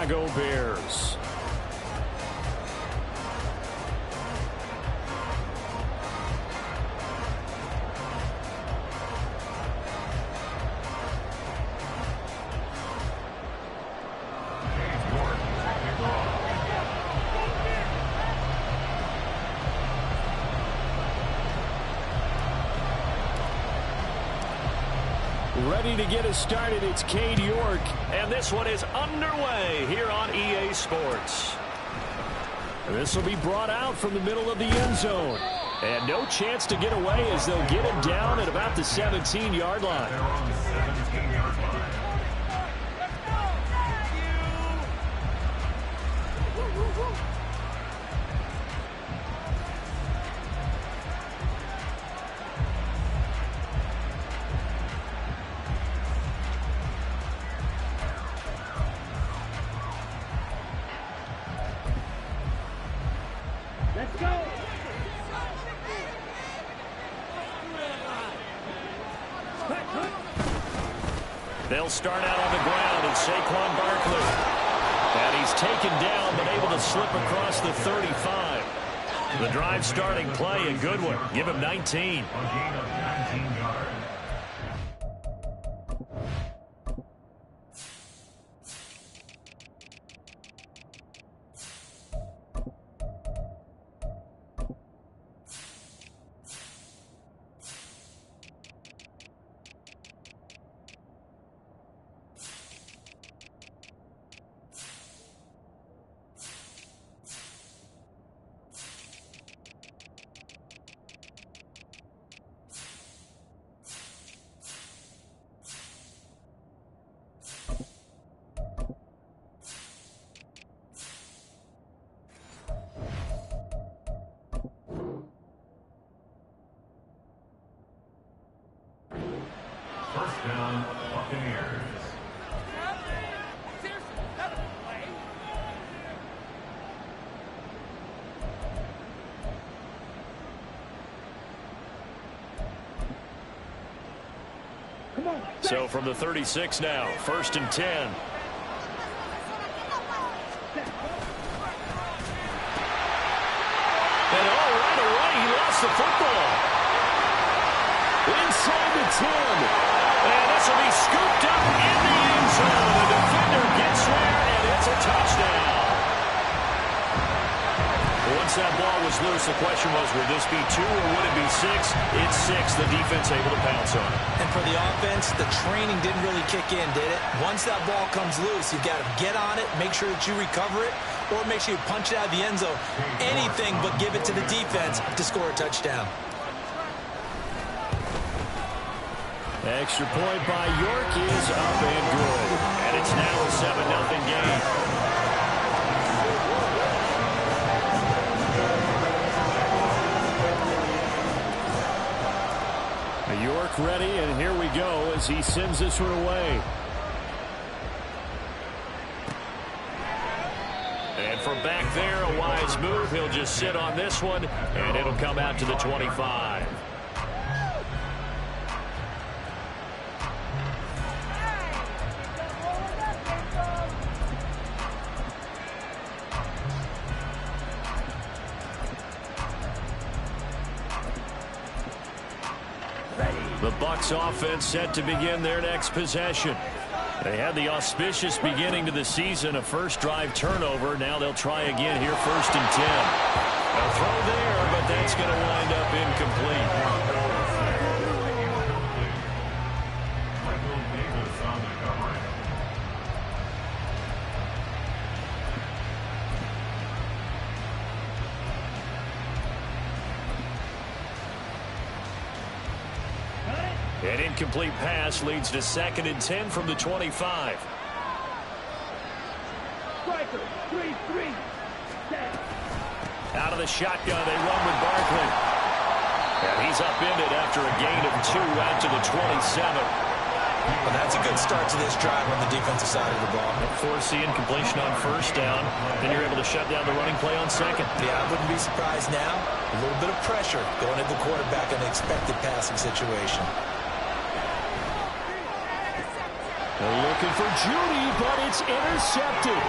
Chicago Bears. Ready to get us started, it's Cade York. And this one is underway here on EA Sports. This will be brought out from the middle of the end zone. And no chance to get away as they'll get him down at about the 17-yard line. They'll start out on the ground, and Saquon Barkley. And he's taken down, but able to slip across the 35. The drive starting play, a good one. Give him 19. First down, Buccaneers. So from the 36 now, 1st and 10. And right away, he lost the football. Inside the 10. And this will be scooped up in the end zone. The defender gets there, and it's a touchdown. Once that ball was loose, the question was, would this be 2 or would it be 6? It's 6. The defense able to pounce on it. And for the offense, the training didn't really kick in, did it? Once that ball comes loose, you've got to get on it, make sure that you recover it, or make sure you punch it out of the end zone. Anything but give it to the defense to score a touchdown. Extra point by York is up and good. And it's now a 7-0 game. York ready, and here we go as he sends this one away. And from back there, a wise move. He'll just sit on this one, and it'll come out to the 25. The Bucs offense set to begin their next possession. They had the auspicious beginning to the season, a first drive turnover. Now they'll try again here, 1st and 10. A throw there, but that's going to wind up incomplete. An incomplete pass leads to 2nd and 10 from the 25. Out of the shotgun, they run with Barkley. And he's upended after a gain of 2 out to the 27. Well, that's a good start to this drive on the defensive side of the ball. Force the incompletion on 1st down. Then you're able to shut down the running play on 2nd. Yeah, I wouldn't be surprised now. A little bit of pressure going at the quarterback in an expected passing situation. They're looking for Judy, but it's intercepted.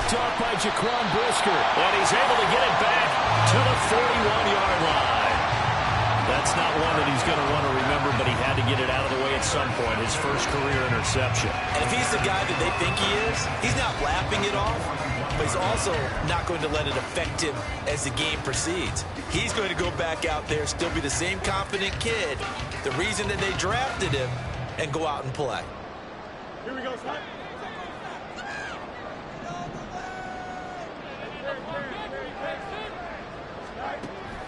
picked off by Jaquan Brisker. And he's able to get it back to the 41-yard line. That's not one that he's going to want to remember, but he had to get it out of the way at some point, his first career interception. And if he's the guy that they think he is, he's not laughing it off, but he's also not going to let it affect him as the game proceeds. He's going to go back out there, still be the same confident kid, the reason that they drafted him, and go out and play. Here we go, son.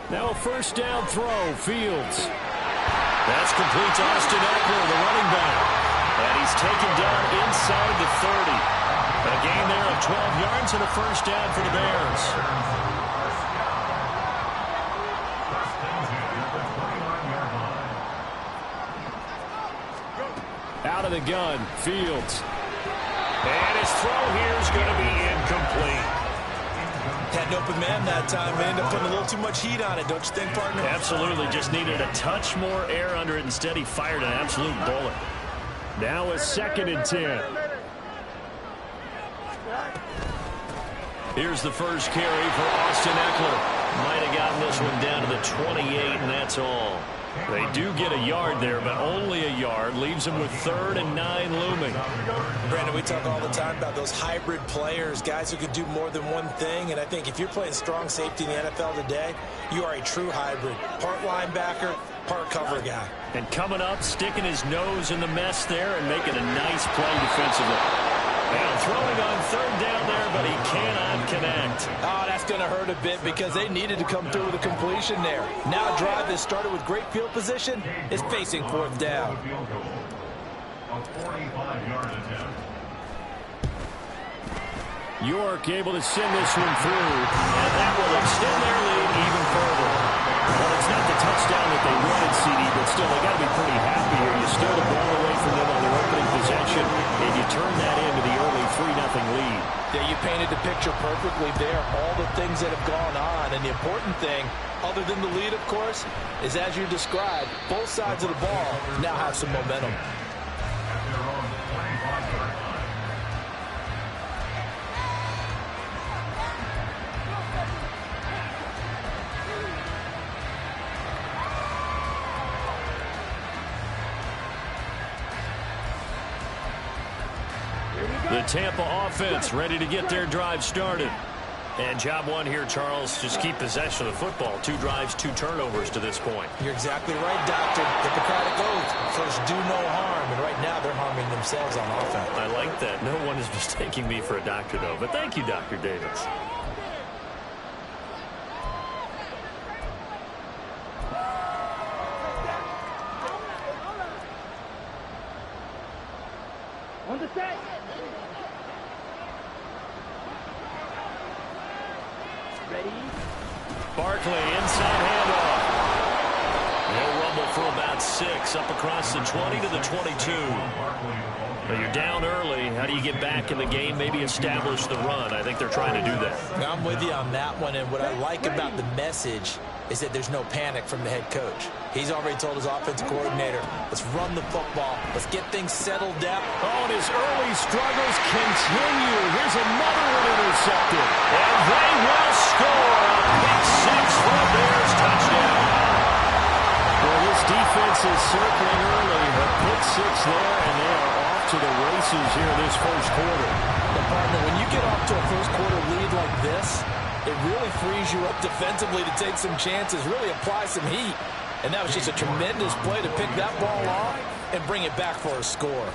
Now a first down throw, Fields. That's complete to Austin Eckler, the running back. And he's taken down inside the 30. A gain there of 12 yards and a first down for the Bears. Out of the gun, Fields. And his throw here is going to be incomplete. Had an open man that time, and ended up putting a little too much heat on it, don't you think, partner? Absolutely, just needed a touch more air under it. Instead, he fired an absolute bullet. Now a 2nd and 10. Here's the first carry for Austin Eckler. Might have gotten this one down to the 28, and that's all. They do get a yard there, but only a yard. Leaves them with 3rd and 9 looming. Brandon, we talk all the time about those hybrid players, guys who could do more than one thing. And I think if you're playing strong safety in the NFL today, you are a true hybrid. Part linebacker, part cover guy. And coming up, sticking his nose in the mess there and making a nice play defensively. And throwing on 3rd down there, but he cannot connect. Oh, that's going to hurt a bit because they needed to come through with a completion there. Now a drive that started with great field position is facing 4th down. York able to send this one through, and that will extend their lead even further. Well, it's not the touchdown that they wanted, CD, but still, they got to be pretty happy here. You stole the ball away from them on their opening possession, and you turn that into the early 3-0 lead. Yeah, you painted the picture perfectly there. All the things that have gone on, and the important thing, other than the lead, of course, is as you described, both sides of the ball now have some momentum. The Tampa offense ready to get their drive started. And job one here, Charles, just keep possession of the football. 2 drives, 2 turnovers to this point. You're exactly right, Doctor. Hippocratic oath. First, do no harm. And right now, they're harming themselves on offense. I like that. No one is mistaking me for a doctor, though. But thank you, Dr. Davis. On the set. Ready? Barkley, inside handoff. No rumble for about 6, up across the 20 to the 22. But you're down early. How do you get back in the game? Maybe establish the run. I think they're trying to do that. I'm with you on that one, and what I like about the message is that there's no panic from the head coach. He's already told his offensive coordinator, let's run the football. Let's get things settled down. Oh, and his early struggles continue. Here's another one intercepted. And they will score a pick 6 for the Bears touchdown. Well, this defense is circling early. A pick 6 there, and they are off to the races here this first quarter. But partner, when you get off to a first quarter lead like this, it really frees you up defensively to take some chances, really apply some heat. And that was just a tremendous play to pick that ball off and bring it back for a score.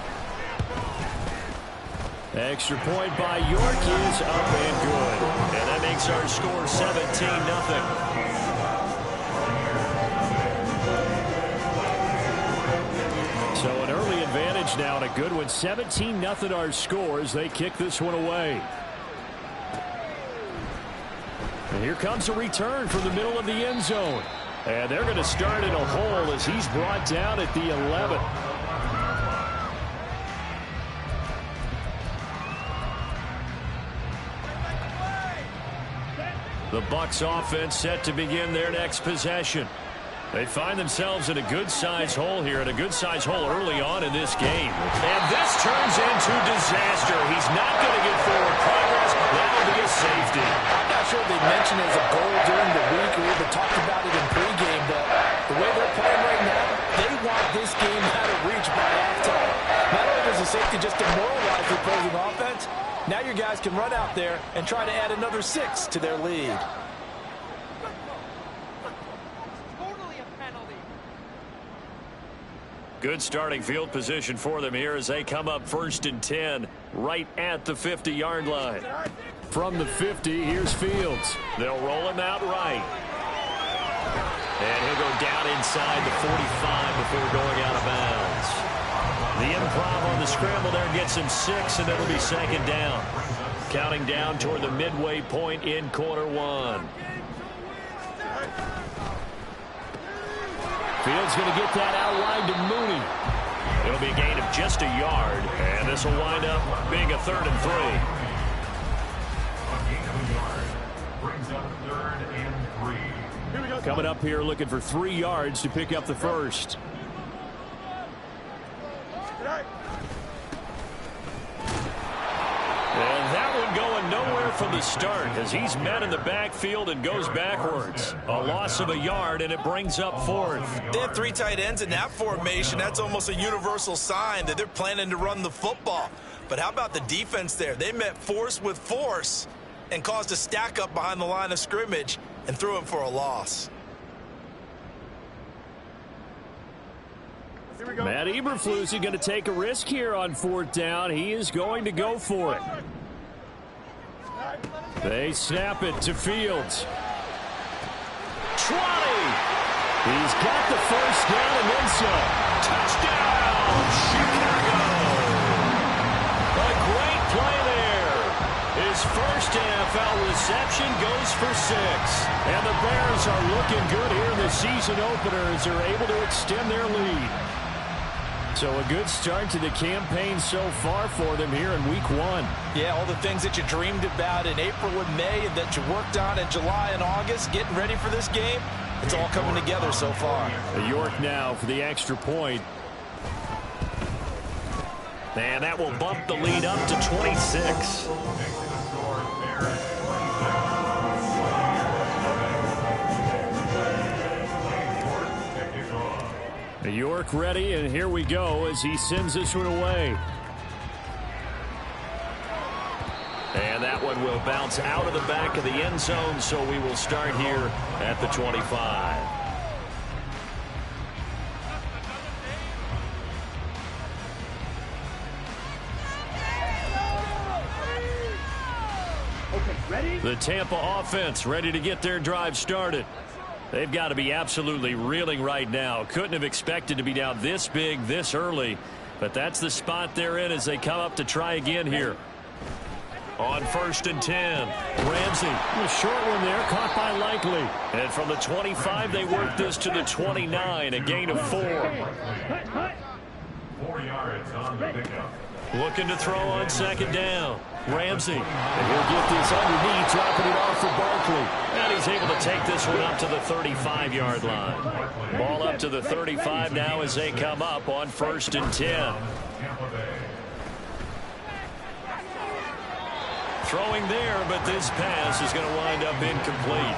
Extra point by York is up and good. And that makes our score 17-0. So an early advantage now and a good one. 17-0 our score as they kick this one away. And here comes a return from the middle of the end zone. And they're going to start in a hole as he's brought down at the 11. The Bucs offense set to begin their next possession. They find themselves in a good-sized hole here, and a good-sized hole early on in this game. And this turns into disaster. He's not going to get forward progress. That Now your guys can run out there and try to add another 6 to their lead. Totally a penalty. Good starting field position for them here as they come up 1st and 10 right at the 50-yard line. From the 50, here's Fields. They'll roll him out right. And he'll go down inside the 45 before going out of bounds. The improv on the scramble there gets him 6, and it'll be 2nd down. Counting down toward the midway point in quarter 1. Fields going to get that out wide to Mooney. It'll be a gain of just a yard, and this will wind up being a 3rd and 3. Coming up here looking for 3 yards to pick up the first. And that one going nowhere from the start as he's met in the backfield and goes backwards. A loss of a yard, and it brings up 4th. They have 3 tight ends in that formation. That's almost a universal sign that they're planning to run the football. But how about the defense there? They met force with force and caused a stack up behind the line of scrimmage and threw him for a loss. Matt Eberflus is going to take a risk here on 4th down. He is going to go for it. They snap it to Fields. 20. He's got the 1st down and then some. Touchdown, Chicago. A great play there. His first NFL reception goes for 6. And the Bears are looking good here in the season opener as they're able to extend their lead. So a good start to the campaign so far for them here in week 1. Yeah, all the things that you dreamed about in April and May and that you worked on in July and August, getting ready for this game, it's all coming together so far. York now for the extra point. And that will bump the lead up to 26. York ready, and here we go as he sends this one away. And that one will bounce out of the back of the end zone, so we will start here at the 25. Okay, ready? The Tampa offense ready to get their drive started. They've got to be absolutely reeling right now. Couldn't have expected to be down this big this early, but that's the spot they're in as they come up to try again here. On 1st and 10, Ramsey, a short one there, caught by Likely. And from the 25, they work this to the 29, a gain of 4. 4 yards on the pickup. Looking to throw on 2nd down. Ramsey, and he'll get this underneath, dropping it off for Barkley. And he's able to take this one up to the 35-yard line. Ball up to the 35 now as they come up on 1st and 10. Throwing there, but this pass is going to wind up incomplete.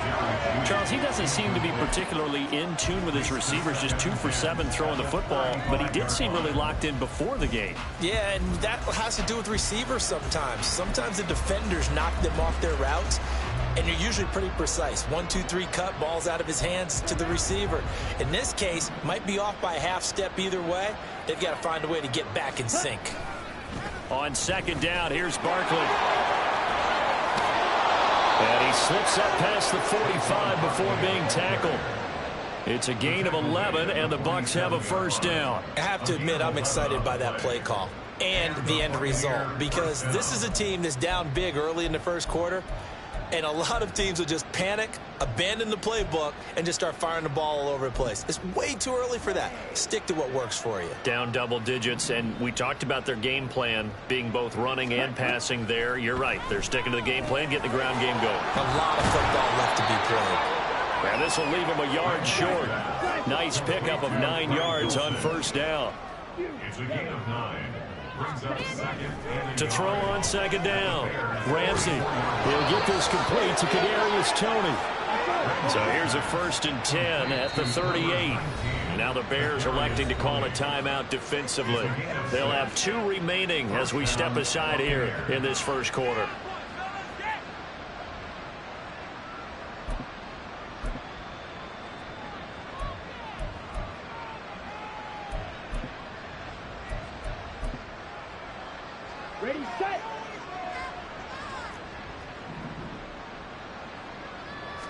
Charles, he doesn't seem to be particularly in tune with his receivers, just 2 for 7 throwing the football, but he did seem really locked in before the game. Yeah, and that has to do with receivers sometimes. Sometimes the defenders knock them off their routes, and you're usually pretty precise. 1, 2, 3 cut, balls out of his hands to the receiver. In this case, might be off by a half step either way. They've got to find a way to get back in sync. On 2nd down, here's Barkley. And he slips up past the 45 before being tackled. It's a gain of 11, and the Bucs have a 1st down. I have to admit, I'm excited by that play call and the end result, because this is a team that's down big early in the 1st quarter, and a lot of teams will just panic, abandon the playbook, and just start firing the ball all over the place. It's way too early for that. Stick to what works for you. Down double digits, and we talked about their game plan being both running and passing there. You're right. They're sticking to the game plan, getting the ground game going. A lot of football left to be played. And this will leave him a yard short. Nice pickup of 9 yards on 1st down. It's a gain of 9. To throw on 2nd down. Ramsey, he'll get this complete to Kadarius Toney. So here's a 1st and 10 at the 38. Now the Bears electing to call a timeout defensively. They'll have 2 remaining as we step aside here in this first quarter. Ready, set.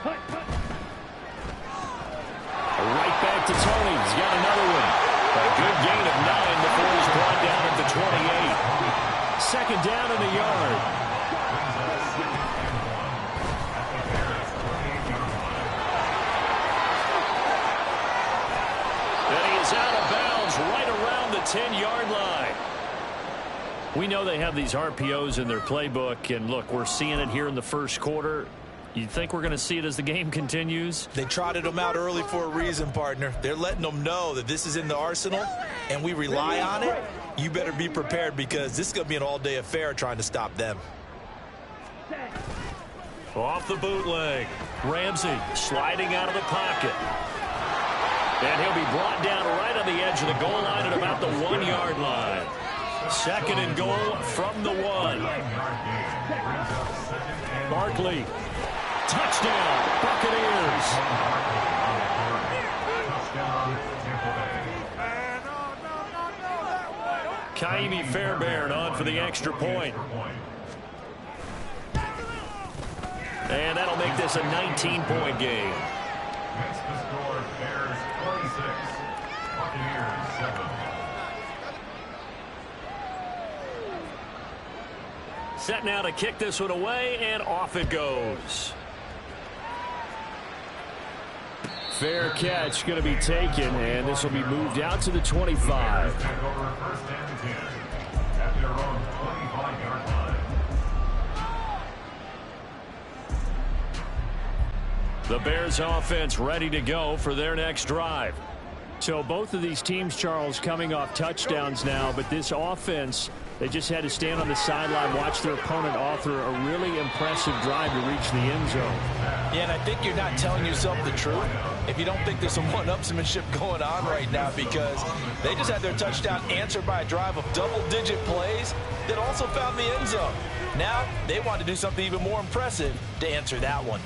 Cut, cut. Right back to Tony. He's got another one. A good gain of 9 before he's brought down at the 28. Second down in the yard. And he is out of bounds right around the 10-yard line. We know they have these RPOs in their playbook, and look, we're seeing it here in the first quarter. You think we're going to see it as the game continues? They trotted them out early for a reason, partner. They're letting them know that this is in the arsenal, and we rely on it. You better be prepared because this is going to be an all-day affair trying to stop them. Off the bootleg. Ramsey sliding out of the pocket. And he'll be brought down right on the edge of the goal line at about the 1-yard line. 2nd and goal from the 1. Barkley. Touchdown, Buccaneers. Ka'imi Fairbairn on for the extra point. And that'll make this a 19-point game. Makes the score Bears 26, Buccaneers 7. Set now to kick this one away, and off it goes. Fair catch going to be taken, and this will be moved out to the 25. Take over 1st and 10 at their own 25-yard line. The Bears offense ready to go for their next drive. So both of these teams, Charles, coming off touchdowns now, but this offense, they just had to stand on the sideline, watch their opponent author a really impressive drive to reach the end zone. Yeah, and I think you're not telling yourself the truth if you don't think there's some one-upsmanship going on right now, because they just had their touchdown answered by a drive of double-digit plays that also found the end zone. Now they want to do something even more impressive to answer that one.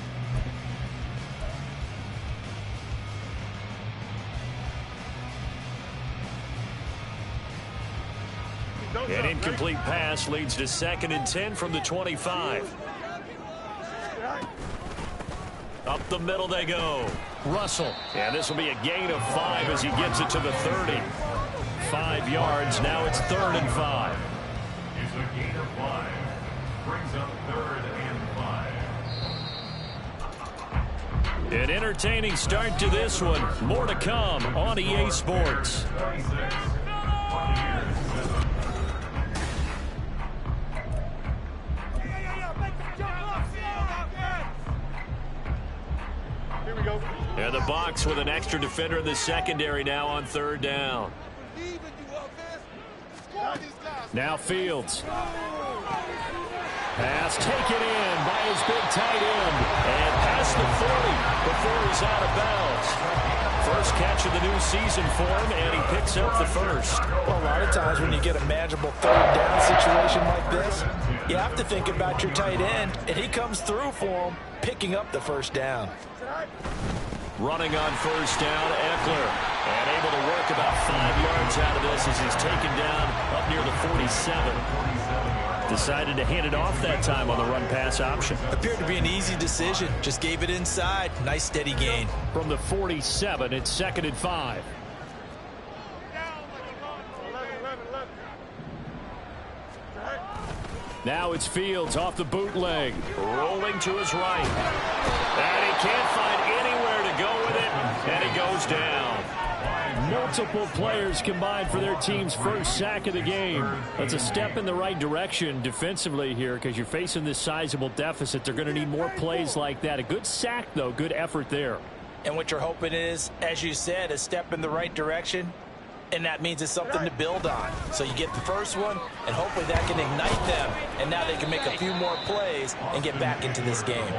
An incomplete pass leads to 2nd and 10 from the 25. Up the middle they go. Russell. And this will be a gain of 5 as he gets it to the 30. 5 yards. Now it's 3rd and 5. It's a gain of 5. Brings up 3rd and 5. An entertaining start to this one. More to come on EA Sports. 26, Buccaneers 7. And the Bucs with an extra defender in the secondary now on 3rd down. Now Fields. Pass taken in by his big tight end. And past the 40 before he's out of bounds. First catch of the new season for him, and he picks up the first. Well, a lot of times when you get a manageable 3rd down situation like this, you have to think about your tight end, and he comes through for him, picking up the 1st down. Running on 1st down, Eckler. And able to work about 5 yards out of this as he's taken down up near the 47. Decided to hand it off that time on the run-pass option. Appeared to be an easy decision. Just gave it inside. Nice steady gain. From the 47, it's 2nd and 5. Now it's Fields off the bootleg. Rolling to his right. And he can't find anywhere to go with it. And he goes down. Multiple players combined for their team's first sack of the game. That's a step in the right direction defensively here because you're facing this sizable deficit. They're going to need more plays like that. A good sack, though. Good effort there. And what you're hoping is, as you said, a step in the right direction. And that means it's something to build on. So you get the first one, and hopefully that can ignite them. And now they can make a few more plays and get back into this game.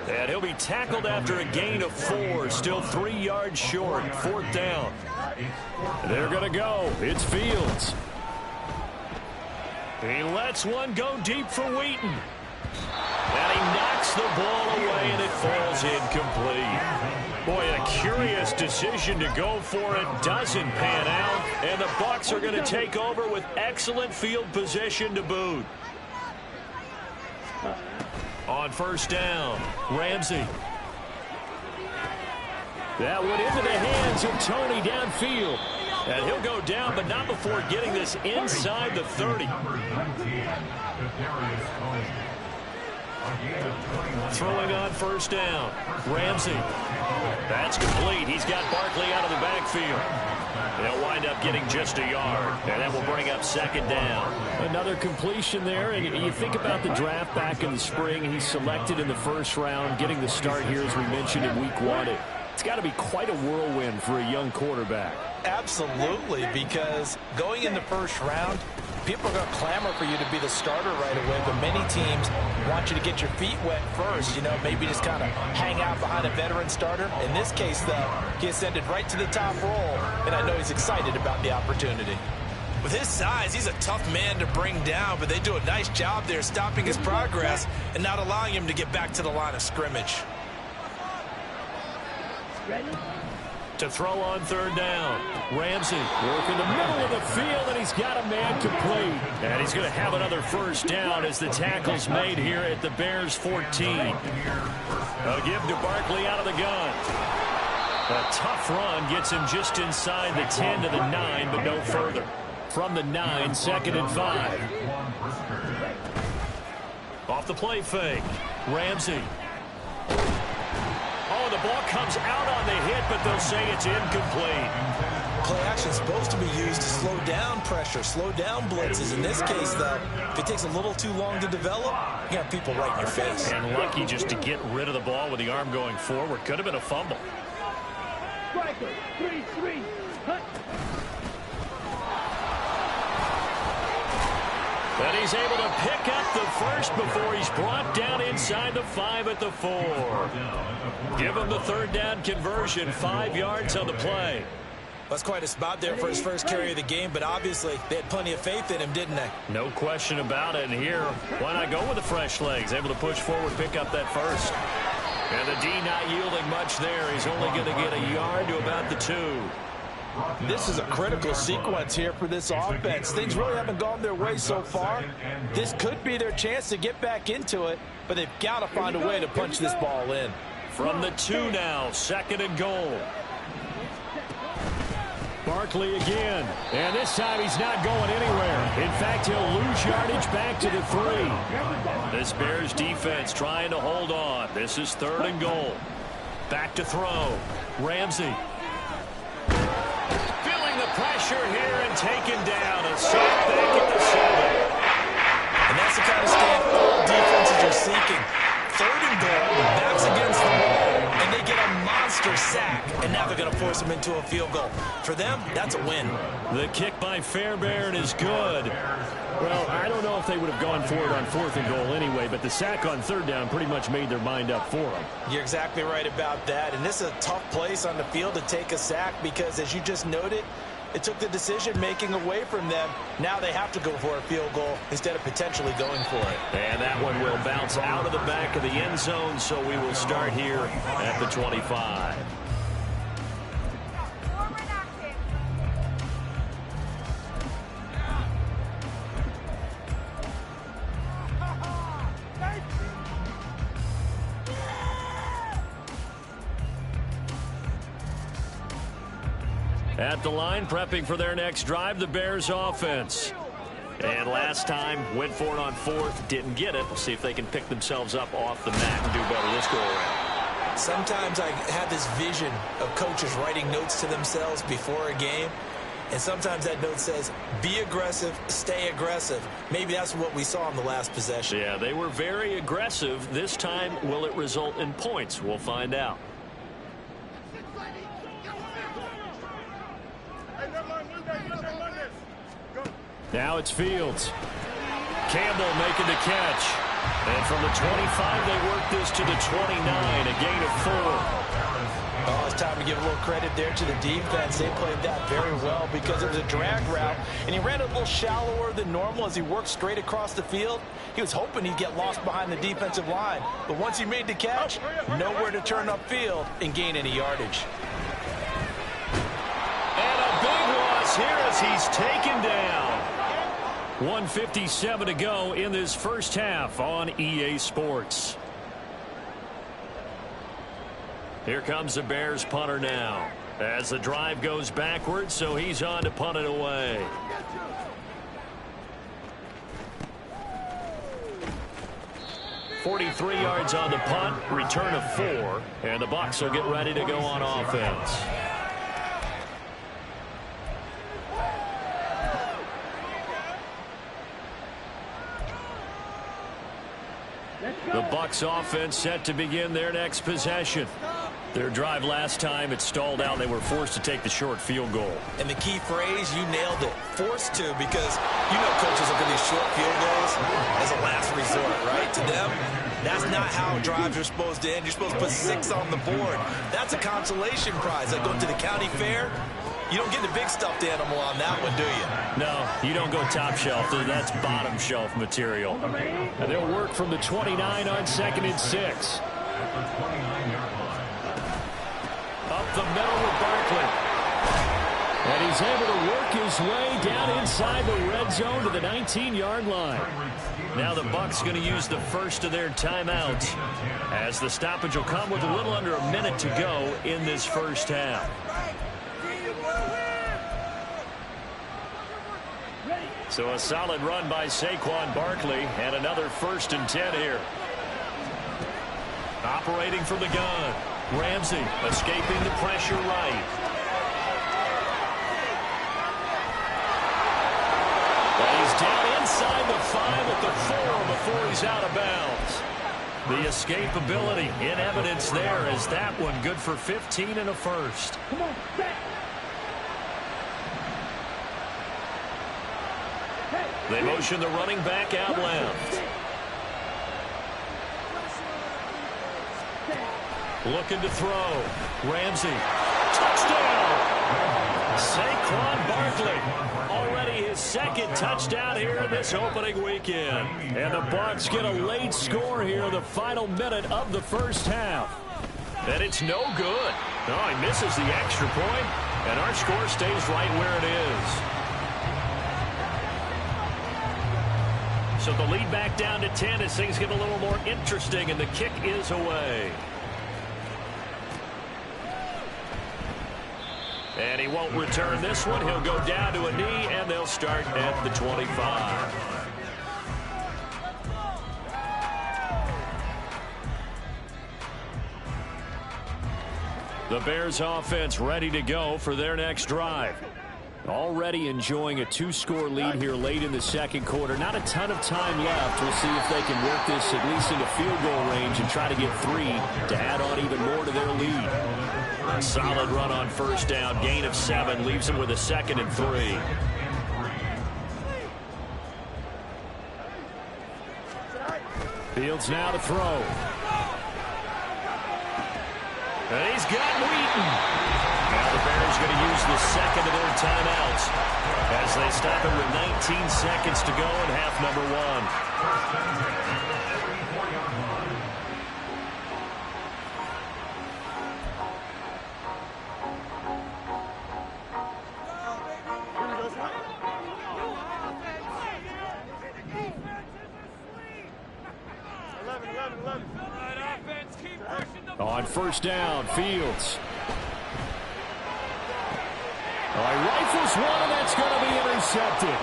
And he'll be tackled after a gain of 4. Still 3 yards short. 4th down. They're going to go. It's Fields. He lets one go deep for Wheaton. And he knocks the ball away, and it falls incomplete. Boy, a curious decision to go for it. Doesn't pan out. And the Bucs are going to take over with excellent field position to boot. On 1st down, Ramsey. That went into the hands of Tony downfield. And he'll go down, but not before getting this inside the 30. Throwing on 1st down, Ramsey. That's complete. He's got Barkley out of the backfield. They'll wind up getting just a yard, and that will bring up 2nd down. Another completion there, and you think about the draft back in the spring. He's selected in the 1st round, getting the start here, as we mentioned, in week 1. It's got to be quite a whirlwind for a young quarterback. Absolutely, because going in the 1st round, people are going to clamor for you to be the starter right away, but many teams want you to get your feet wet first, maybe just kind of hang out behind a veteran starter. In this case, though, he ascended right to the top role, and I know he's excited about the opportunity. With his size, he's a tough man to bring down, but they do a nice job there stopping his progress and not allowing him to get back to the line of scrimmage. Ready? To throw on 3rd down, Ramsey working the middle of the field, and he's got a man complete. And he's going to have another 1st down as the tackle's made here at the Bears 14. A give to Barkley out of the gun. A tough run gets him just inside the 10 to the 9, but no further. From the 9, 2nd and 5. Off the play fake, Ramsey. Oh, the ball comes out on the hit, but they'll say it's incomplete. Play action is supposed to be used to slow down pressure, slow down blitzes. In this case, though, if it takes a little too long to develop, you got people right in your face. And lucky just to get rid of the ball with the arm going forward. Could have been a fumble. Striker, 3-3. Hut. And he's able to pick up the 1st before he's brought down inside the 5 at the 4. Give him the 3rd down conversion, 5 yards on the play. That's quite a spot there for his 1st carry of the game, but obviously they had plenty of faith in him, didn't they? No question about it. And here, why not go with the fresh legs? Able to push forward, pick up that 1st. And the D not yielding much there. He's only going to get a yard to about the 2. This is a critical sequence here for this offense. Things really haven't gone their way so far. This could be their chance to get back into it, but they've got to find a way to punch this ball in. From the 2 now, 2nd and goal. Barkley again, and this time he's not going anywhere. In fact, he'll lose yardage back to the 3. This Bears defense trying to hold on. This is 3rd and goal. Back to throw. Ramsey. Pressure here and taken down. A sack back at the 7. And that's the kind of stand all defenses are seeking. 3rd and goal, backs against the wall, and they get a monster sack. And now they're going to force him into a field goal. For them, that's a win. The kick by Fairbairn is good. Well, I don't know if they would have gone for it on 4th and goal anyway, but the sack on 3rd down pretty much made their mind up for them. You're exactly right about that. And this is a tough place on the field to take a sack because, as you just noted, it took the decision-making away from them. Now they have to go for a field goal instead of potentially going for it. And that one will bounce out of the back of the end zone, so we will start here at the 25. At the line, prepping for their next drive, the Bears offense. And last time, went for it on 4th, didn't get it. We'll see if they can pick themselves up off the mat and do better this go-around. Sometimes I have this vision of coaches writing notes to themselves before a game. And sometimes that note says, be aggressive, stay aggressive. Maybe that's what we saw in the last possession. Yeah, they were very aggressive. This time, will it result in points? We'll find out. Hey, Now it's Fields. Campbell making the catch. And from the 25, they work this to the 29, a gain of 4. Oh, it's time to give a little credit there to the defense. They played that very well because it was a drag route, and he ran a little shallower than normal as he worked straight across the field. He was hoping he'd get lost behind the defensive line, but once he made the catch, nowhere to turn upfield and gain any yardage. And a big loss here as he's taken down. 1:57 to go in this first half on EA Sports. Here comes the Bears punter now as the drive goes backwards, so he's on to punt it away. $43 yards on the punt, return of 4, and the Bucs will get ready to go on offense. The Bucs offense set to begin their next possession. Their drive last time, it stalled out. They were forced to take the short field goal. And the key phrase, you nailed it, forced to, because you know coaches look at these short field goals as a last resort, right? To them, that's not how drives are supposed to end. You're supposed to put 6 on the board. That's a consolation prize. Like going to the county fair, you don't get the big stuffed animal on that one, do you? No, you don't go top shelf. That's bottom shelf material. And they'll work from the 29 on 2nd and 6. Up the middle with Barkley. And he's able to work his way down inside the red zone to the 19-yard line. Now the Bucs going to use the first of their timeouts as the stoppage will come with a little under a minute to go in this first half. So a solid run by Saquon Barkley and another 1st and 10 here. Operating from the gun. Ramsey escaping the pressure right. And he's down inside the 5 at the 4 before he's out of bounds. The escapability in evidence there as that one good for 15 and a 1st. Come on, back. They motion the running back out left. Looking to throw. Ramsey. Touchdown! Saquon Barkley. Already his 2nd touchdown here in this opening weekend. And the Bucs get a late score here in the final minute of the first half. And it's no good. No, he misses the extra point, and our score stays right where it is. So the lead back down to 10 as things get a little more interesting, and the kick is away. And he won't return this one. He'll go down to a knee, and they'll start at the 25. The Bears offense ready to go for their next drive. Already enjoying a 2-score lead here late in the 2nd quarter. Not a ton of time left. We'll see if they can work this at least into field goal range and try to get 3 to add on even more to their lead. A solid run on 1st down. Gain of 7 leaves them with a 2nd and 3. Fields now to throw. And he's got Wheaton. Now the Bears going to use the 2nd of their timeouts as they stop it with 19 seconds to go in half number 1. On 1st down, Fields. He rifles one, and that's going to be intercepted.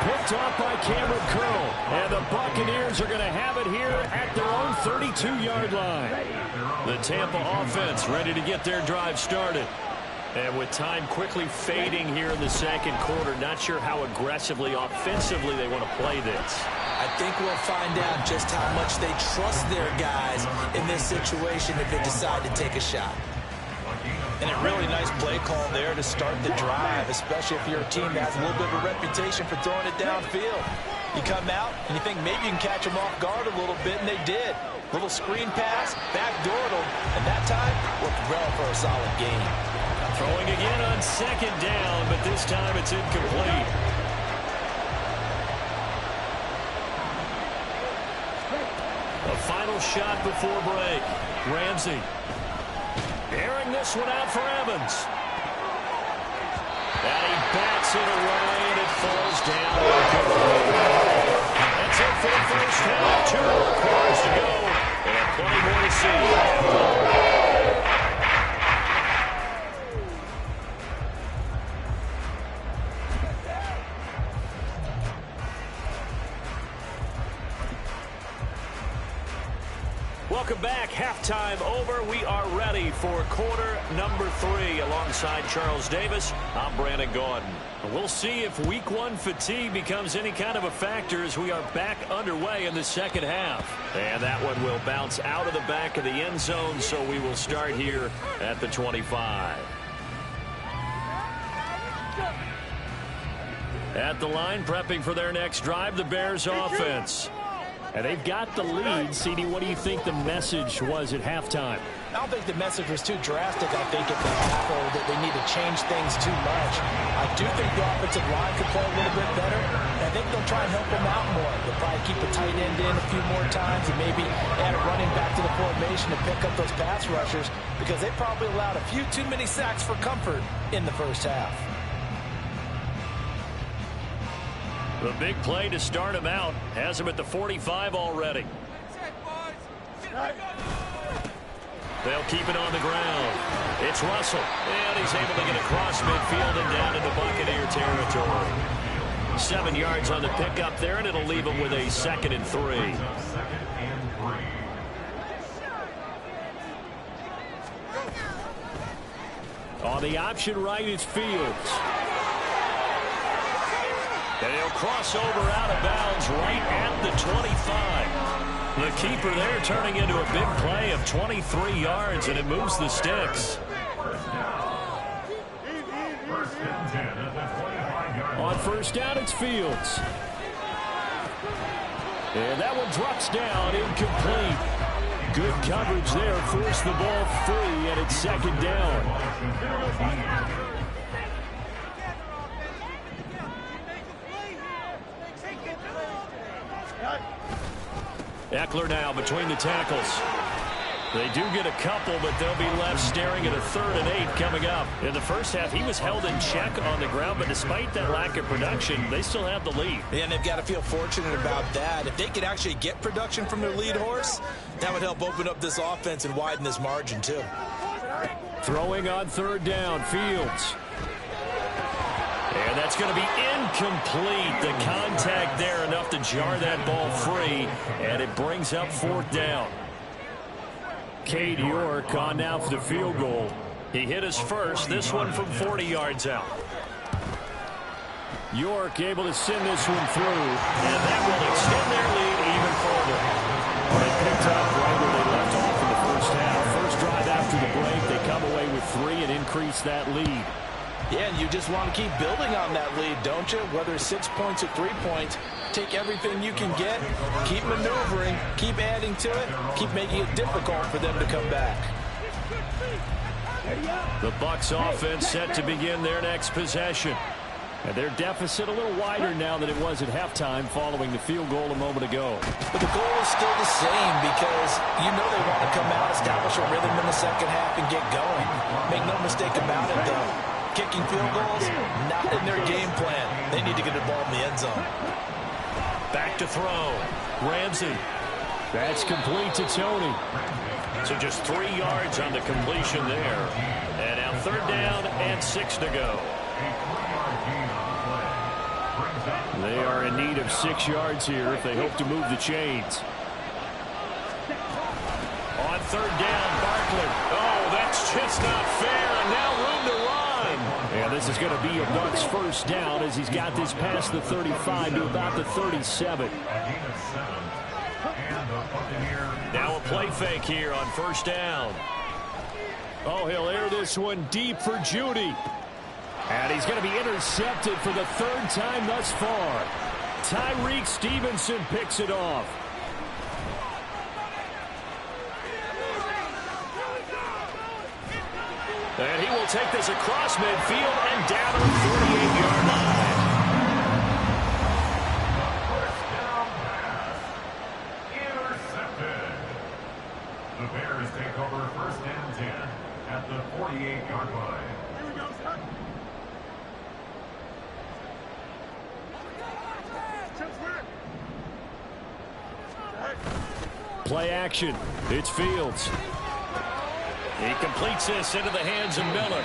Picked off by Cameron Curl. And the Buccaneers are going to have it here at their own 32-yard line. The Tampa offense ready to get their drive started. And with time quickly fading here in the 2nd quarter, not sure how aggressively, offensively they want to play this. I think we'll find out just how much they trust their guys in this situation if they decide to take a shot. And a really nice play call there to start the drive, especially if you're a team that has a little bit of a reputation for throwing it downfield. You come out and you think maybe you can catch them off guard a little bit, and they did. Little screen pass, backdoored them, and that time worked well for a solid gain. Throwing again on second down, but this time it's incomplete. A final shot before break. Ramsey airing this one out for Evans. And he bats it away, and it falls down. That's it for the first half. 2 more quarters to go, and plenty more to see. Welcome back. Halftime over. We are ready for quarter number 3. Alongside Charles Davis, I'm Brandon Gaudin. We'll see if week 1 fatigue becomes any kind of a factor as we are back underway in the second half. And that one will bounce out of the back of the end zone, so we will start here at the 25. At the line, prepping for their next drive, the Bears offense. And they've got the lead. CD, what do you think the message was at halftime? I don't think the message was too drastic, I think, at the half, or that they need to change things too much. I do think the offensive line could play a little bit better. I think they'll try and help them out more. They'll probably keep a tight end in a few more times and maybe add a running back to the formation to pick up those pass rushers, because they probably allowed a few too many sacks for comfort in the first half. The big play to start him out has him at the 45 already. They'll keep it on the ground. It's Russell, and he's able to get across midfield and down into Buccaneer territory. 7 yards on the pickup there, and it'll leave him with a 2nd and 3. On the option right, it's Fields. And he'll cross over out of bounds right at the 25. The keeper there turning into a big play of 23 yards, and it moves the sticks. On first down, it's Fields. And that one drops down, incomplete. Good coverage there, forced the ball free, and it's 2nd down. Eckler now between the tackles. They do get a couple, but they'll be left staring at a 3rd and 8 coming up. In the first half, he was held in check on the ground, but despite that lack of production, they still have the lead. And they've got to feel fortunate about that. If they could actually get production from their lead horse, that would help open up this offense and widen this margin too. Throwing on 3rd down, Fields. And that's going to be incomplete. The contact there enough to jar that ball free, and it brings up 4th down. Cade York on now for the field goal. He hit his first, this one from 40 yards out. York able to send this one through, and that will extend their lead even further. They picked up right where they left off in the first half. First drive after the break, they come away with 3 and increase that lead. Yeah, and you just want to keep building on that lead, don't you? Whether it's 6 points or 3 points, take everything you can get, keep maneuvering, keep adding to it, keep making it difficult for them to come back. The Bucs offense set to begin their next possession. And their deficit a little wider now than it was at halftime following the field goal a moment ago. But the goal is still the same, because you know they want to come out, establish a rhythm in the second half, and get going. Make no mistake about it, though. Kicking field goals, not in their game plan. They need to get the ball in the end zone. Back to throw. Ramsey. That's complete to Tony. So just 3 yards on the completion there. And now 3rd down and 6 to go. They are in need of 6 yards here if they hope to move the chains. On 3rd down, Barkley. Oh, that's just not fair. And now room to run. And this is going to be a Bucs first down as he's got this past the 35 to about the 37. Now a play fake here on first down. Oh, he'll air this one deep for Judy. And he's going to be intercepted for the third time thus far. Tyreek Stevenson picks it off. And he will take this across midfield and down to the 48-yard line. First down pass. Intercepted. The Bears take over first and 10 at the 48-yard line. Here we go, son. Play action. It's Fields. He completes this into the hands of Miller.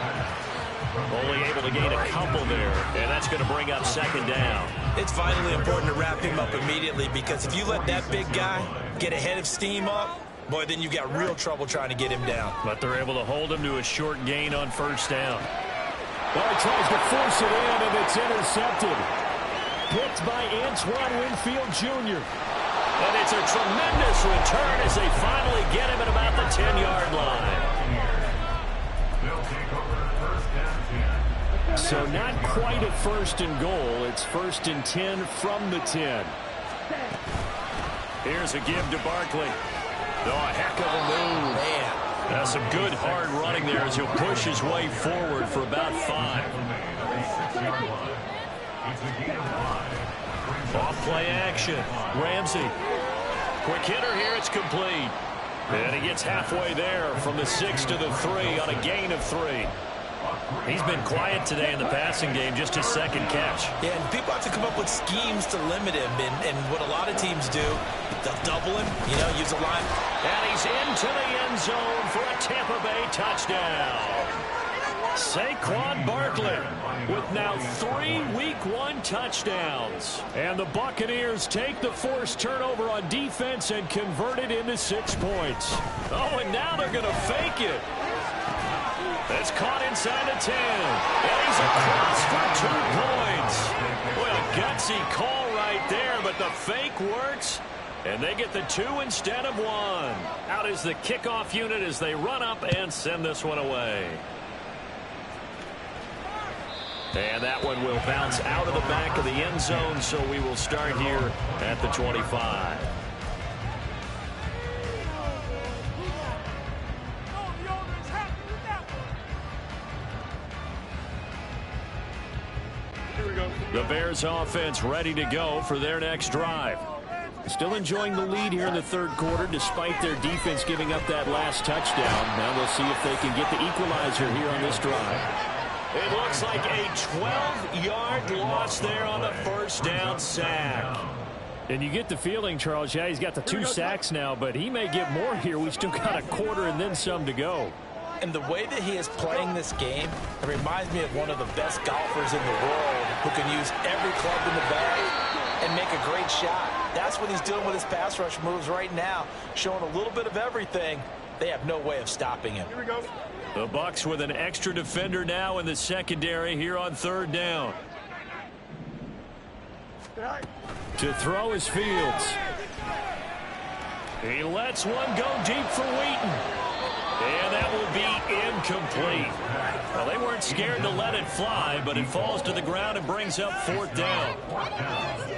Only able to gain a couple there, and that's going to bring up second down. It's vitally important to wrap him up immediately, because if you let that big guy get ahead of steam up, boy, then you've got real trouble trying to get him down. But they're able to hold him to a short gain on first down. Well, he tries to force it in, and it's intercepted. Picked by Antoine Winfield Jr. And it's a tremendous return as they finally get him at about the 10-yard line. They'll take over first and 10. So not quite a first and goal. It's first and 10 from the 10. Here's a give to Barkley. Oh, a heck of a move. Man. That's some good hard running there as he'll push his way forward for about 5. It's a gain of 5. Off play action. Ramsey. Quick hitter here. It's complete. And he gets halfway there from the 6 to the 3 on a gain of 3. He's been quiet today in the passing game, just his second catch. Yeah, and people have to come up with schemes to limit him, and what a lot of teams do, they'll double him, use a line. And he's into the end zone for a Tampa Bay touchdown. Saquon Barkley with now 3 Week 1 touchdowns. And the Buccaneers take the forced turnover on defense and convert it into 6 points. Oh, and now they're going to fake it. That's caught inside the 10. And he's across for 2 points. Boy, a gutsy call right there, but the fake works. And they get the 2 instead of 1. Out is the kickoff unit as they run up and send this one away. And that one will bounce out of the back of the end zone, so we will start here at the 25. The Bears offense ready to go for their next drive. Still enjoying the lead here in the third quarter despite their defense giving up that last touchdown. Now we'll see if they can get the equalizer here on this drive. It looks like a 12-yard loss there on the first down sack. And you get the feeling, Charles, yeah, he's got the 2 sacks now, but he may get more here. We've still got a quarter and then some to go. And the way that he is playing this game, it reminds me of one of the best golfers in the world who can use every club in the bag and make a great shot. That's what he's doing with his pass rush moves right now, showing a little bit of everything. They have no way of stopping him. Here we go. The Bucs with an extra defender now in the secondary here on third down. To throw is Fields. He lets one go deep for Wheaton. And that will be incomplete. Well, they weren't scared to let it fly, but it falls to the ground and brings up 4th down.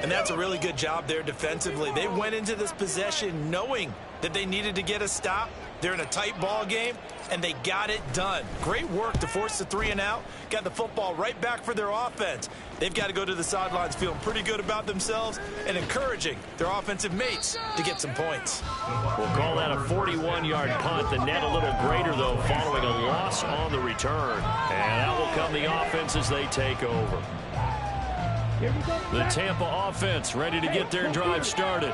And that's a really good job there defensively. They went into this possession knowing that they needed to get a stop. They're in a tight ball game, and they got it done. Great work to force the 3 and out. Got the football right back for their offense. They've got to go to the sidelines feeling pretty good about themselves and encouraging their offensive mates to get some points. We'll call that a 41-yard punt. The net a little greater, though, following a loss on the return. And out will come the offense as they take over. The Tampa offense ready to get their drive started.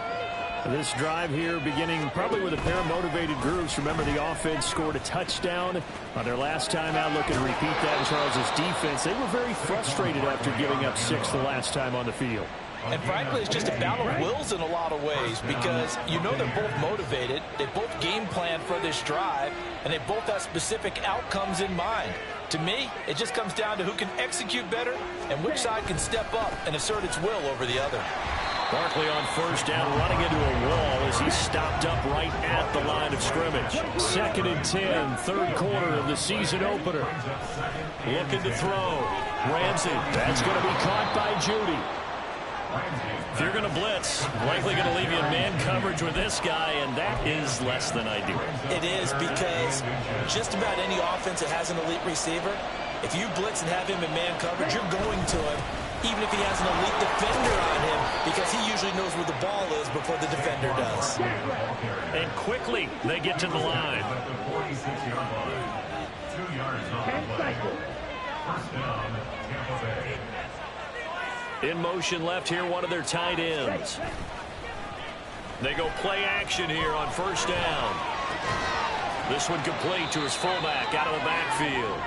This drive here beginning probably with a pair of motivated groups. Remember, the offense scored a touchdown on their last time out. Looking to repeat that in Charles's defense. They were very frustrated after giving up 6 the last time on the field. And frankly, it's just a battle of wills in a lot of ways, because they're both motivated, they both game plan for this drive, and they both have specific outcomes in mind. To me, it just comes down to who can execute better and which side can step up and assert its will over the other. Barkley on first down, running into a wall as he's stopped up right at the line of scrimmage. 2nd and 10, third quarter of the season opener. Looking to throw. Ramsey, that's going to be caught by Judy. If you're going to blitz, likely going to leave you in man coverage with this guy, and that is less than ideal. It is, because just about any offense that has an elite receiver, if you blitz and have him in man coverage, you're going to him, even if he has an elite defender on him, because he usually knows where the ball is before the defender does. And quickly, they get to the line. 2 yards on the play. First down, Tampa Bay. In motion left here, one of their tight ends. They go play action here on first down. This one complete to his fullback out of the backfield.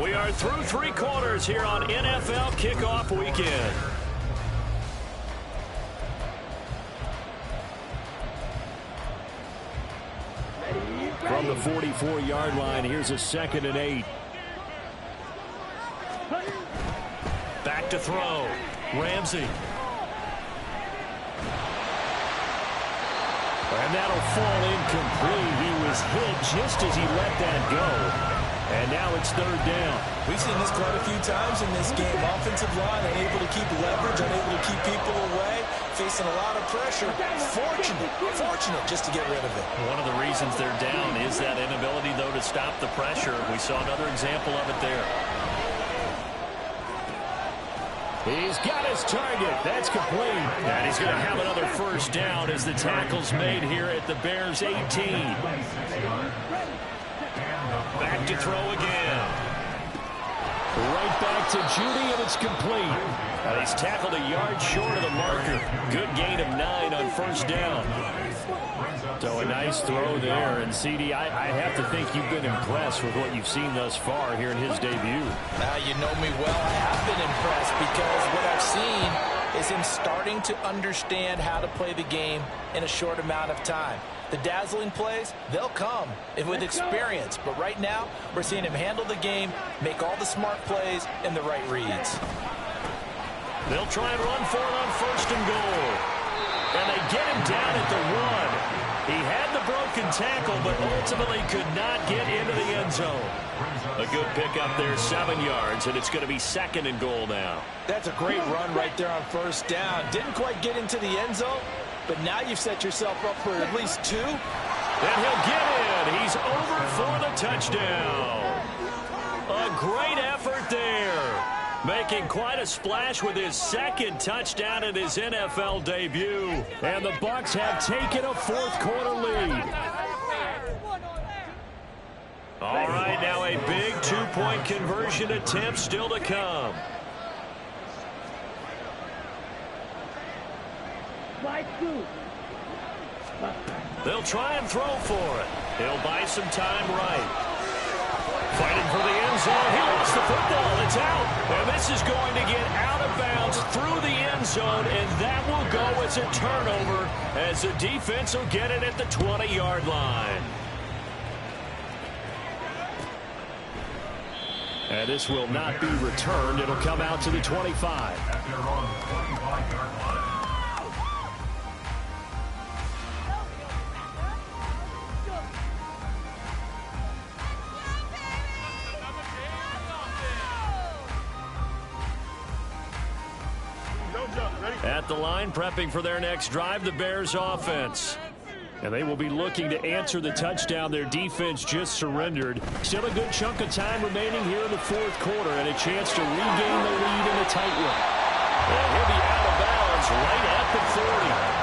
We are through 3 quarters here on NFL Kickoff Weekend. From the 44-yard line, here's a 2nd and 8. Back to throw. Ramsey. And that'll fall incomplete. He was hit just as he let that go. And now it's 3rd down. We've seen this quite a few times in this game. Offensive line unable to keep leverage, unable to keep people away, facing a lot of pressure. Fortunate just to get rid of it. One of the reasons they're down is that inability, though, to stop the pressure. We saw another example of it there. He's got his target. That's complete. And he's going to have another first down as the tackle's made here at the Bears' 18. Back to throw again. Right back to Judy, and it's complete. And he's tackled a yard short of the marker. Good gain of 9 on first down. So a nice throw there. And, CD, I have to think you've been impressed with what you've seen thus far here in his debut. You know me well. I have been impressed because what I've seen is him starting to understand how to play the game in a short amount of time. The dazzling plays, they'll come with experience. But right now, we're seeing him handle the game, make all the smart plays, and the right reads. They'll try and run for it on 1st and goal. And they get him down at the 1. He had the broken tackle, but ultimately could not get into the end zone. A good pickup there, 7 yards, and it's going to be 2nd and goal now. That's a great run right there on first down. Didn't quite get into the end zone, but now you've set yourself up for at least 2. And he'll get in. He's over for the touchdown. A great effort there. Making quite a splash with his 2nd touchdown in his NFL debut. And the Bucs have taken a 4th quarter lead. All right, now a big 2-point conversion attempt still to come. They'll try and throw for it. He'll buy some time right. Fighting for the end zone. He lost the football. It's out. And this is going to get out of bounds through the end zone, and that will go as a turnover as the defense will get it at the 20-yard line. And this will not be returned. It'll come out to the 25. At their own 25-yard line. At the line, prepping for their next drive, the Bears offense. And they will be looking to answer the touchdown their defense just surrendered. Still a good chunk of time remaining here in the 4th quarter and a chance to regain the lead in a tight one. And he'll be out of bounds right at the 40.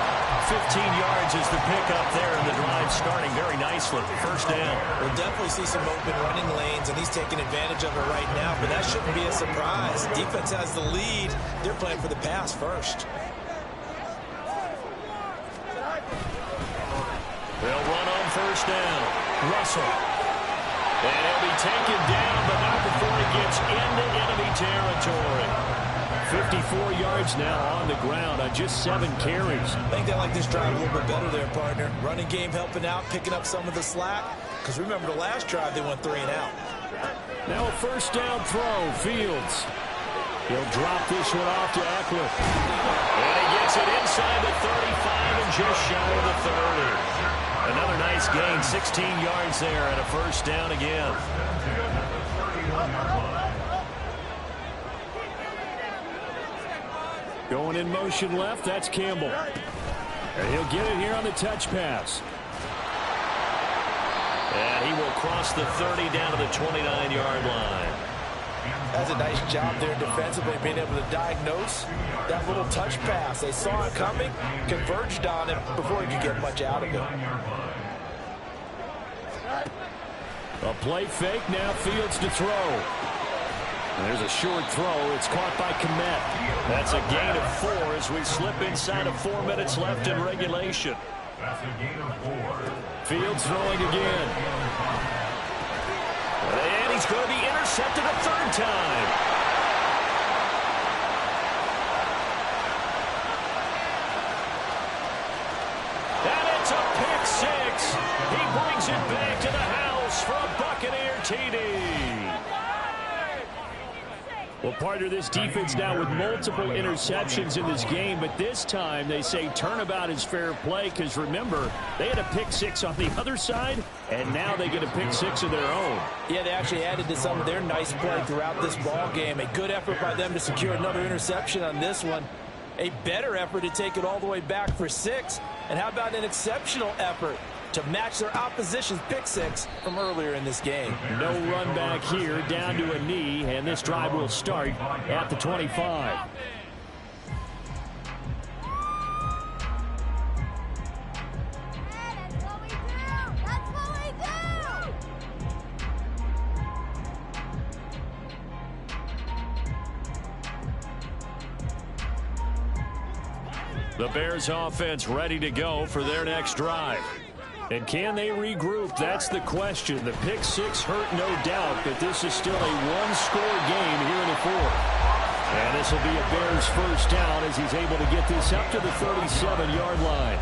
15 yards is the pickup there, and the drive starting very nicely. First down. We'll definitely see some open running lanes, and he's taking advantage of it right now, but that shouldn't be a surprise. Defense has the lead. They're playing for the pass first. They'll run on first down. Russell. And he'll be taken down, but not before he gets into enemy territory. 54 yards now on the ground on just 7 carries. I think they like this drive a little bit better there, partner. Running game helping out, picking up some of the slack. Because remember the last drive, they went 3 and out. Now a first down throw. Fields. He'll drop this one off to Eckler. And he gets gets it inside the 35 and just shy of the 30. Another nice gain, 16 yards there and a first down again. Going in motion left, that's Campbell. And he'll get it here on the touch pass. And he will cross the 30 down to the 29-yard line. That's a nice job there defensively, being able to diagnose that little touch pass. They saw it coming, converged on it before he could get much out of it. A play fake, now Fields to throw. And there's a short throw. It's caught by Kmet. That's a gain of 4 as we slip inside of 4 minutes left in regulation. That's a gain of 4. Fields throwing again. And he's going to be intercepted a third time. And it's a pick 6. He brings it back to the house for a Buccaneer TD. Well, partner, this defense now with multiple interceptions in this game, but this time they say turnabout is fair play because, remember, they had a pick 6 on the other side, and now they get a pick 6 of their own. Yeah, they actually added to some of their nice play throughout this ball game. A good effort by them to secure another interception on this one. A better effort to take it all the way back for 6. And how about an exceptional effort to match their opposition's pick 6 from earlier in this game? No run back here, down to a knee, and this drive will start at the 25. The Bears offense ready to go for their next drive. And can they regroup? That's the question. The pick 6 hurt, no doubt, but this is still a one-score game here in the fourth. And this will be a Bears first down as he's able to get this up to the 37-yard line.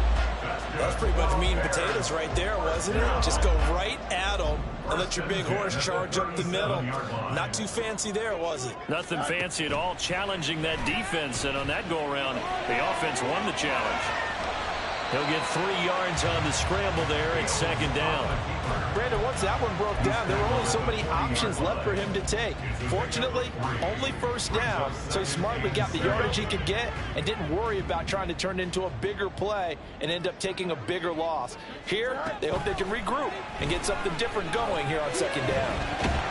That's pretty much meat and potatoes right there, wasn't it? Just go right at them and let your big horse charge up the middle. Not too fancy there, was it? Nothing fancy at all, challenging that defense. And on that go-around, the offense won the challenge. He'll get 3 yards on the scramble there at second down. Brandon, once that one broke down, there were only so many options left for him to take. Fortunately, only first down, so he smartly got the yardage he could get and didn't worry about trying to turn it into a bigger play and end up taking a bigger loss. Here, they hope they can regroup and get something different going here on second down.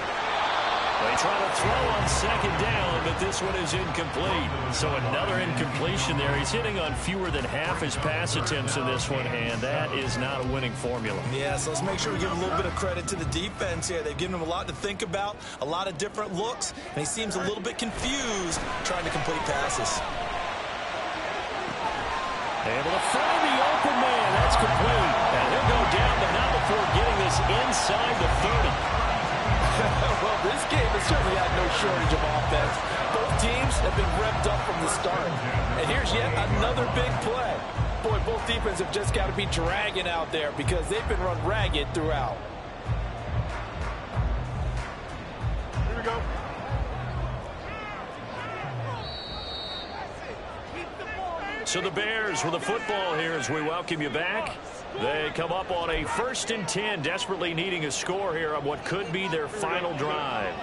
They try to throw on second down, but this one is incomplete. So another incompletion there. He's hitting on fewer than half his pass attempts in this one, and that is not a winning formula. Yeah, so let's make sure we give a little bit of credit to the defense here. They've given him a lot to think about, a lot of different looks, and he seems a little bit confused trying to complete passes. Able to find the open man. That's complete. And he'll go down, but not before getting this inside the 30. Well, this game has certainly had no shortage of offense. Both teams have been revved up from the start. And here's yet another big play. Boy, both defenses have just got to be dragging out there because they've been run ragged throughout. Here we go. So the Bears with the football here as we welcome you back. They come up on a 1st and 10, desperately needing a score here on what could be their final drive.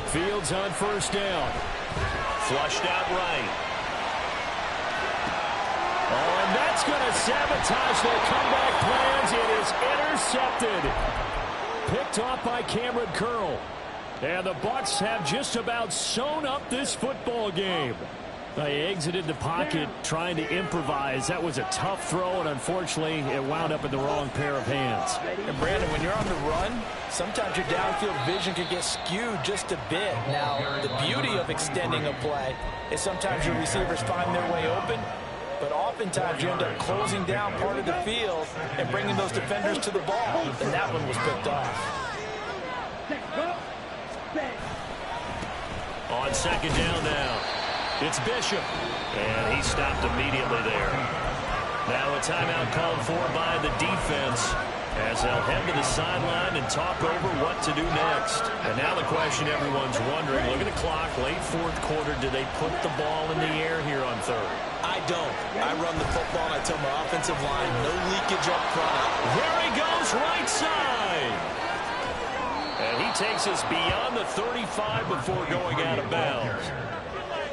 Fields on first down. Flushed out right. Oh, and that's going to sabotage their comeback plans. It is intercepted. Picked off by Cameron Curl. And the Bucs have just about sewn up this football game. They exited the pocket trying to improvise. That was a tough throw, and unfortunately, it wound up in the wrong pair of hands. And Brandon, when you're on the run, sometimes your downfield vision can get skewed just a bit. Now, the beauty of extending a play is sometimes your receivers find their way open, but oftentimes you end up closing down part of the field and bringing those defenders to the ball. And that one was picked off. On second down now, it's Bishop, and he stopped immediately there. Now a timeout called for by the defense. as they'll head to the sideline and talk over what to do next. And now the question everyone's wondering, look at the clock, late fourth quarter, do they put the ball in the air here on third? I don't. I run the football and I tell my offensive line, no leakage up front. There he goes, right side. And he takes us beyond the 35 before going out of bounds.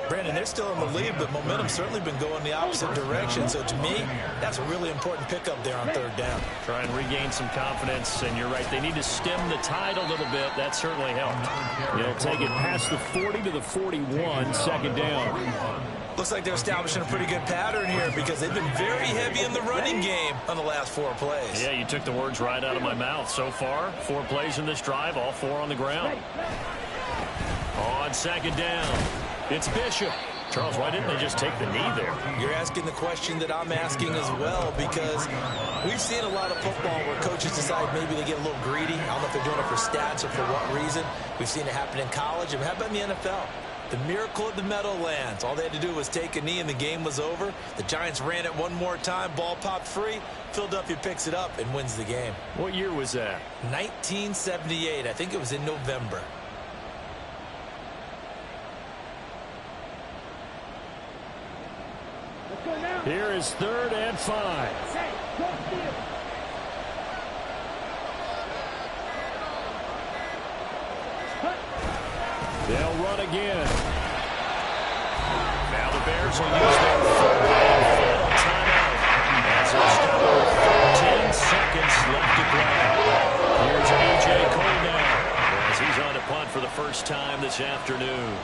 Brandon, they're still in the lead, but momentum's certainly been going the opposite direction. So to me, that's a really important pickup there on third down. Try and regain some confidence, and you're right. They need to stem the tide a little bit. That certainly helped. They'll take it past the 40 to the 41, second down. Looks like they're establishing a pretty good pattern here because they've been very heavy in the running game on the last 4 plays. Yeah, you took the words right out of my mouth. So far, 4 plays in this drive, all 4 on the ground. On second down, it's Bishop. Charles, why didn't they just take the knee there? You're asking the question that I'm asking as well, because we've seen a lot of football where coaches decide maybe they get a little greedy. I don't know if they're doing it for stats or for what reason. We've seen it happen in college, and how about in the NFL? The miracle of the Meadowlands. All they had to do was take a knee and the game was over. The Giants ran it one more time. Ball popped free. Philadelphia picks it up and wins the game. What year was that? 1978. I think it was in November. Here is 3rd and 5. They'll run again. Now the Bears will use their third and final timeout as there's still 13 seconds left to play. Here's A.J. Cole now as he's on to punt for the first time this afternoon.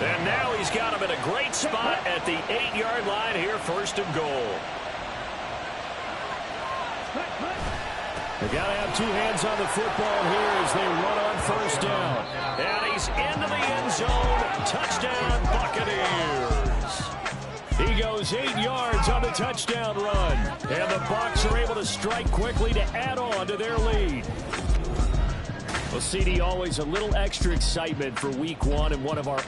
And now he's got him in a great spot at the 8-yard line here, 1st and goal. They got to have 2 hands on the football here as they run on 1st down. And he's into the end zone. Touchdown, Buccaneers. He goes 8 yards on the touchdown run. And the Bucs are able to strike quickly to add on to their lead. Well, CD, always a little extra excitement for week 1 and one of our